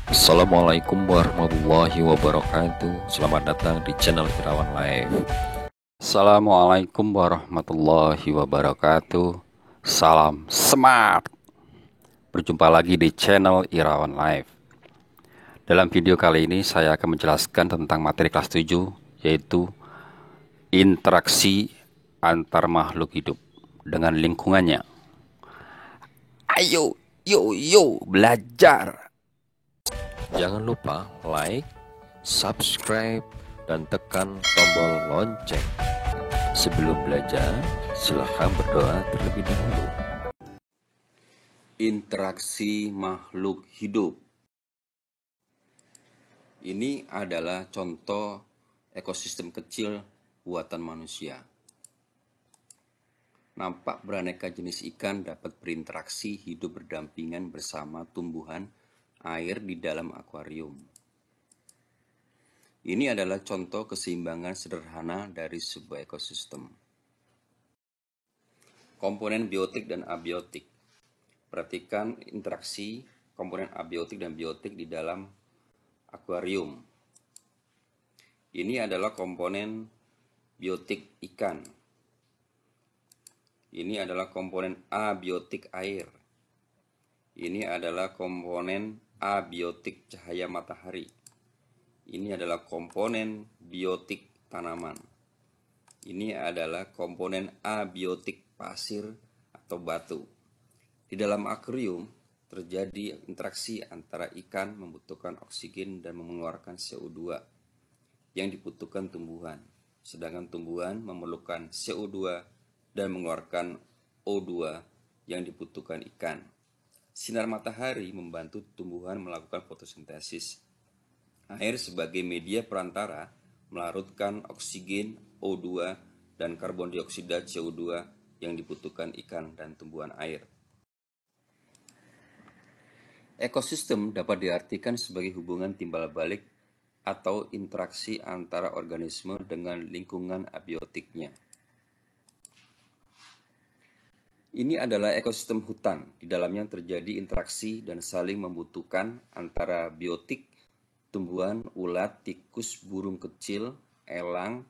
Assalamualaikum warahmatullahi wabarakatuh. Selamat datang di channel Irawan Live. Assalamualaikum warahmatullahi wabarakatuh. Salam smart. Berjumpa lagi di channel Irawan Live. Dalam video kali ini saya akan menjelaskan tentang materi kelas 7, yaitu interaksi antar makhluk hidup dengan lingkungannya. Ayo, yo, belajar. Jangan lupa like, subscribe, dan tekan tombol lonceng. Sebelum belajar, silahkan berdoa terlebih dahulu. Interaksi makhluk hidup. Ini adalah contoh ekosistem kecil buatan manusia. Nampak beraneka jenis ikan dapat berinteraksi hidup berdampingan bersama tumbuhan air di dalam akuarium. Ini adalah contoh keseimbangan sederhana dari sebuah ekosistem. Komponen biotik dan abiotik. Perhatikan interaksi komponen abiotik dan biotik di dalam akuarium. Ini adalah komponen biotik ikan. Ini adalah komponen abiotik air. Ini adalah komponen abiotik cahaya matahari. Ini adalah komponen biotik tanaman. Ini adalah komponen abiotik pasir atau batu. Di dalam akuarium terjadi interaksi antara ikan membutuhkan oksigen dan mengeluarkan CO2 yang dibutuhkan tumbuhan. Sedangkan tumbuhan memerlukan CO2 dan mengeluarkan O2 yang dibutuhkan ikan. Sinar matahari membantu tumbuhan melakukan fotosintesis. Air sebagai media perantara melarutkan oksigen, O2, dan karbon dioksida CO2 yang dibutuhkan ikan dan tumbuhan air. Ekosistem dapat diartikan sebagai hubungan timbal balik atau interaksi antara organisme dengan lingkungan abiotiknya. Ini adalah ekosistem hutan. Di dalamnya terjadi interaksi dan saling membutuhkan antara biotik, tumbuhan, ulat, tikus, burung kecil, elang,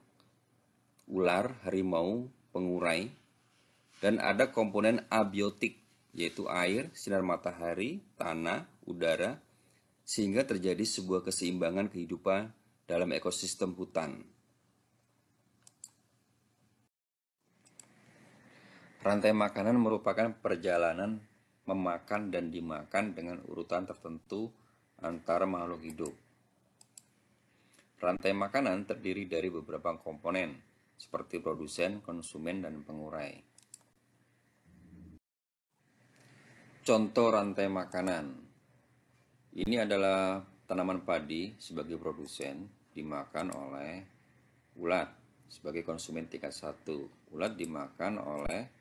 ular, harimau, pengurai, dan ada komponen abiotik, yaitu air, sinar matahari, tanah, udara, sehingga terjadi sebuah keseimbangan kehidupan dalam ekosistem hutan. Rantai makanan merupakan perjalanan memakan dan dimakan dengan urutan tertentu antara makhluk hidup. Rantai makanan terdiri dari beberapa komponen, seperti produsen, konsumen, dan pengurai. Contoh rantai makanan. Ini adalah tanaman padi sebagai produsen, dimakan oleh ulat sebagai konsumen tingkat 1. Ulat dimakan oleh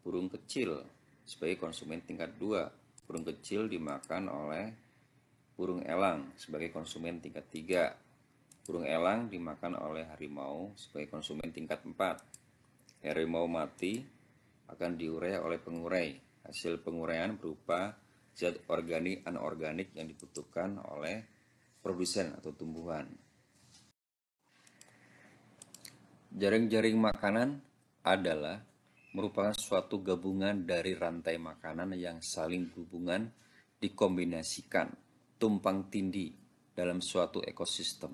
burung kecil sebagai konsumen tingkat 2. Burung kecil dimakan oleh burung elang sebagai konsumen tingkat 3. Burung elang dimakan oleh harimau sebagai konsumen tingkat 4. Harimau mati akan diurai oleh pengurai. Hasil penguraian berupa zat organik anorganik yang dibutuhkan oleh produsen atau tumbuhan. Jaring-jaring makanan adalah merupakan suatu gabungan dari rantai makanan yang saling berhubungan dikombinasikan, tumpang tindih dalam suatu ekosistem.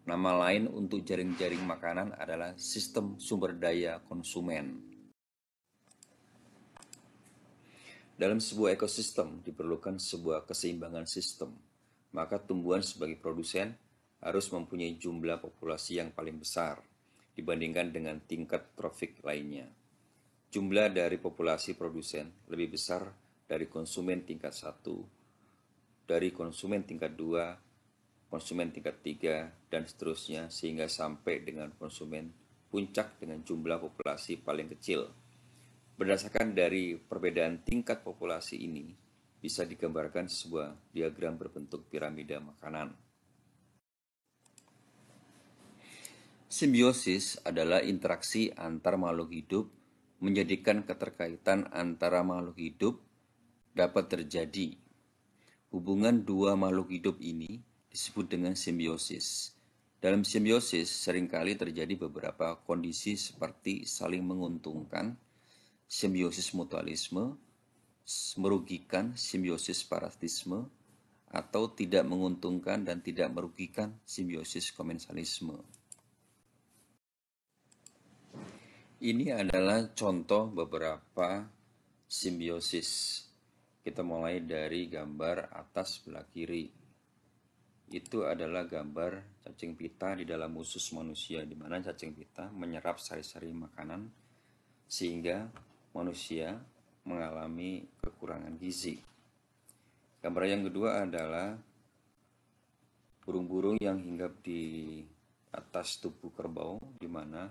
Nama lain untuk jaring-jaring makanan adalah sistem sumber daya konsumen. Dalam sebuah ekosistem diperlukan sebuah keseimbangan sistem, maka tumbuhan sebagai produsen harus mempunyai jumlah populasi yang paling besar dibandingkan dengan tingkat trofik lainnya. Jumlah dari populasi produsen lebih besar dari konsumen tingkat 1, dari konsumen tingkat 2, konsumen tingkat 3, dan seterusnya sehingga sampai dengan konsumen puncak dengan jumlah populasi paling kecil. Berdasarkan dari perbedaan tingkat populasi ini, bisa digambarkan sebuah diagram berbentuk piramida makanan. Simbiosis adalah interaksi antar makhluk hidup, menjadikan keterkaitan antara makhluk hidup dapat terjadi. Hubungan dua makhluk hidup ini disebut dengan simbiosis. Dalam simbiosis seringkali terjadi beberapa kondisi seperti saling menguntungkan, simbiosis mutualisme, merugikan, simbiosis parasitisme, atau tidak menguntungkan dan tidak merugikan, simbiosis komensalisme. Ini adalah contoh beberapa simbiosis. Kita mulai dari gambar atas sebelah kiri. Itu adalah gambar cacing pita di dalam usus manusia, di mana cacing pita menyerap sari-sari makanan sehingga manusia mengalami kekurangan gizi. Gambar yang kedua adalah burung-burung yang hinggap di atas tubuh kerbau, di mana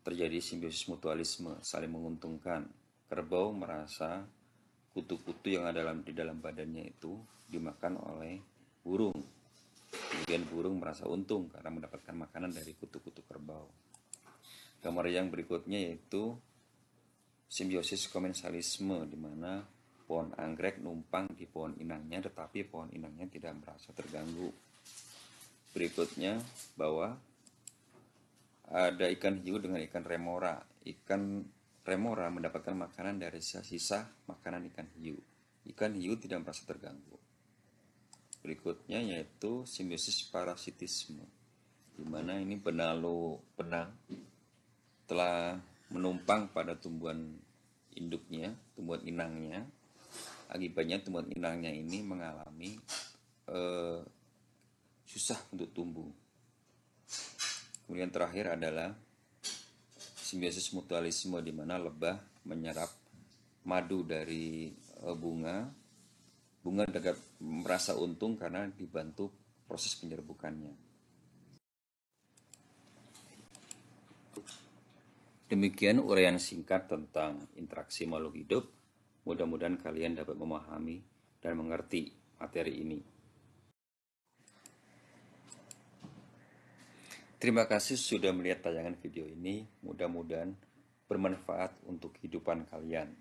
terjadi simbiosis mutualisme, saling menguntungkan. Kerbau merasa kutu-kutu yang ada di dalam badannya itu dimakan oleh burung. Kemudian burung merasa untung karena mendapatkan makanan dari kutu-kutu kerbau. Gambar yang berikutnya yaitu simbiosis komensalisme, di mana pohon anggrek numpang di pohon inangnya, tetapi pohon inangnya tidak merasa terganggu. Berikutnya bahwa ada ikan hiu dengan ikan remora. Ikan remora mendapatkan makanan dari sisa makanan ikan hiu. Ikan hiu tidak merasa terganggu. Berikutnya yaitu simbiosis parasitisme, di mana ini benalu benang telah menumpang pada tumbuhan induknya, tumbuhan inangnya. Akibatnya tumbuhan inangnya ini mengalami susah untuk tumbuh. Kemudian terakhir adalah simbiosis mutualisme, di mana lebah menyerap madu dari bunga. Bunga dapat merasa untung karena dibantu proses penyerbukannya. Demikian uraian singkat tentang interaksi makhluk hidup. Mudah-mudahan kalian dapat memahami dan mengerti materi ini. Terima kasih sudah melihat tayangan video ini. Mudah-mudahan bermanfaat untuk kehidupan kalian.